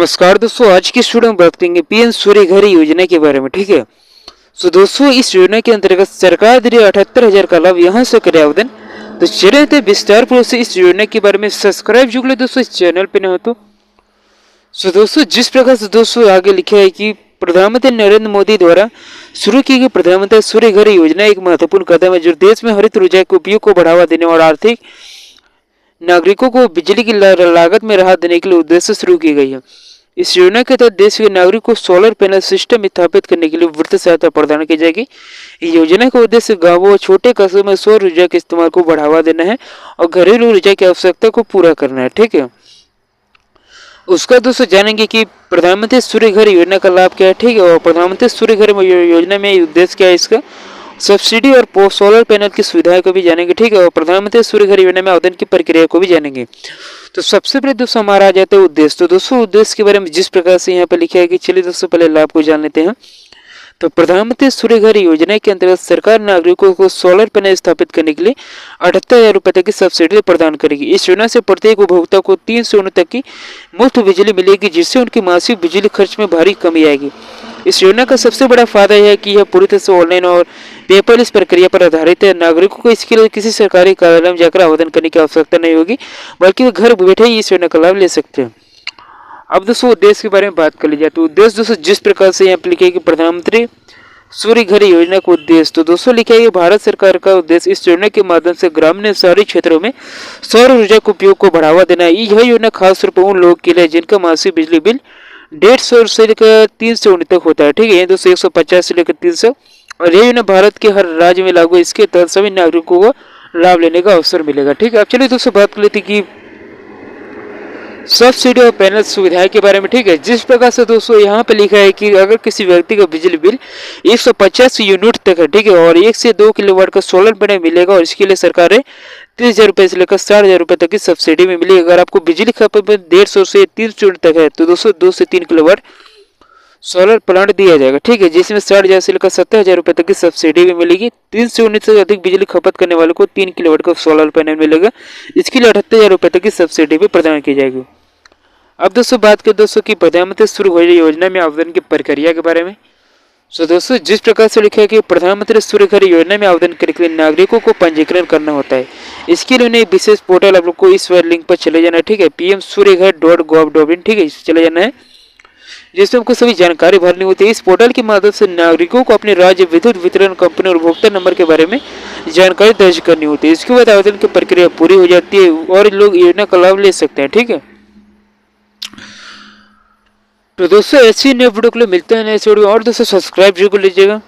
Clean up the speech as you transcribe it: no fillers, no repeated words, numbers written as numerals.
नमस्कार दोस्तों, आज की स्टूडियो में बात करेंगे पीएम सूर्य घर योजना के बारे में। ठीक है। दोस्तों, इस योजना के अंतर्गत सरकार दे रही 78,000 का लाभ, यहाँ से करें आवेदन। तो चलिए थे विस्तार पूर्वक से इस योजना के बारे में। सब्सक्राइब जो ले दोस्तों, इस चैनल पे न हो तो। दोस्तों, जिस प्रकार से दोस्तों आगे लिखा है कि प्रधानमंत्री नरेंद्र मोदी द्वारा शुरू की गई प्रधानमंत्री सूर्य घर योजना एक महत्वपूर्ण कदम है जो देश में हरित ऊर्जा के उपयोग को बढ़ावा देने और आर्थिक नागरिकों को बिजली की लागत में राहत देने के लिए उद्देश्य शुरू की गई है। इस योजना के तहत देश के नागरिक को सोलर पैनल सिस्टम स्थापित करने के लिए वित्तीय सहायता प्रदान की जाएगी। इस योजना का उद्देश्य गांवों और छोटे कस्बों में सौर ऊर्जा के इस्तेमाल को बढ़ावा देना है और घरेलू ऊर्जा की आवश्यकता को पूरा करना है। ठीक है। उसका दोस्तों जानेंगे कि प्रधानमंत्री सूर्य घर योजना का लाभ क्या है। ठीक है। और प्रधानमंत्री सूर्य घर योजना में उद्देश्य क्या है, इसका सब्सिडी और सोलर पैनल की सुविधाएं को भी जानेंगे। ठीक है। और प्रधानमंत्री सूर्य घर योजना में आवेदन की प्रक्रिया को भी जानेंगे। तो सबसे पहले दोस्तों हमारा आ जाता है उद्देश्य। तो दोस्तों उद्देश्य के बारे में जिस प्रकार से यहाँ पे लिखा है कि चलिए दोस्तों पहले लाभ को जान लेते हैं। तो प्रधानमंत्री सूर्य घर योजना के अंतर्गत सरकार नागरिकों को सोलर पैनल स्थापित करने के लिए 78,000 रुपए तक की सब्सिडी प्रदान करेगी। इस योजना से प्रत्येक उपभोक्ता को 300 यूनिट तक की मुफ्त बिजली मिलेगी, जिससे उनकी मासिक बिजली खर्च में भारी कमी आएगी। इस योजना का सबसे बड़ा फायदा यह है कि यह पूरी तरह से ऑनलाइन और पेपरलेस प्रक्रिया पर आधारित है। नागरिकों को इसके लिए किसी सरकारी कार्यालय में जाकर आवेदन करने की आवश्यकता नहीं होगी, बल्कि वे घर बैठे ही इस योजना का लाभ ले सकते हैं। अब दोस्तों उद्देश्य के बारे में बात कर ली जाए तो उद्देश्य दोस्तों जिस प्रकार से यहाँ पे लिखे कि प्रधानमंत्री सूर्य घर योजना का उद्देश्य, तो दोस्तों लिखा है भारत सरकार का उद्देश्य इस योजना के माध्यम से ग्रामीण और शहरी क्षेत्रों में सौर ऊर्जा के उपयोग को बढ़ावा देना है। यह योजना खास तौर पर उन लोगों के लिए जिनका मासिक बिजली बिल 150 से लेकर 300 यूनिट तक होता है। ठीक है। दोस्तों 150 से लेकर 300, और यह योजना भारत के हर राज्य में लागू है। इसके तहत सभी नागरिकों को लाभ लेने का अवसर मिलेगा। ठीक है। अब चलिए दोस्तों बात कर लेते कि सब्सिडी और पैनल सुविधाएं के बारे में। ठीक है। जिस प्रकार से दोस्तों यहाँ पे लिखा है कि अगर किसी व्यक्ति का बिजली बिल 150 यूनिट तक है, ठीक है, और 1 से 2 किलोवाट का सोलर पैनल मिलेगा, और इसके लिए सरकार 30,000 रुपए से लेकर 60,000 रुपए तक की सब्सिडी में मिलेगी। अगर आपको बिजली खपत में 150 से 300 यूनिट तक है तो दोस्तों 2 से 3 किलोवाट सोलर प्लांट दिया जाएगा। ठीक है। जिसमें 60,000 से लेकर 70,000 रुपए तक की सब्सिडी भी मिलेगी। 300 यूनिट से अधिक बिजली खपत करने वालों को 3 किलोवाट का सोलर पैनल मिलेगा। इसके लिए 78,000 रुपए तक की सब्सिडी भी प्रदान की जाएगी। अब दोस्तों बात करें दोस्तों की प्रधानमंत्री सूर्य घर योजना में आवेदन की प्रक्रिया के बारे में। दोस्तों जिस प्रकार से लिखा है कि प्रधानमंत्री सूर्य घर योजना में आवेदन करने के लिए नागरिकों को पंजीकरण करना होता है। इसके लिए उन्हें विशेष पोर्टल आप लोग को इस लिंक पर चले जाना है। ठीक है। pmsuryaghar.gov.in, ठीक है, चले जाना है, जिसमें आपको सभी जानकारी भरनी होती है। इस पोर्टल के माध्यम से नागरिकों को अपने राज्य विद्युत वितरण कंपनी और उपभोक्ता नंबर के बारे में जानकारी दर्ज करनी होती है। इसके बाद आवेदन की प्रक्रिया पूरी हो जाती है और लोग योजना का लाभ ले सकते हैं। ठीक है। तो दोस्तों ऐसी नए वीडियो के लिए मिलते हैं नए वीडियो, और दोस्तों सब्सक्राइब जरूर लीजिएगा।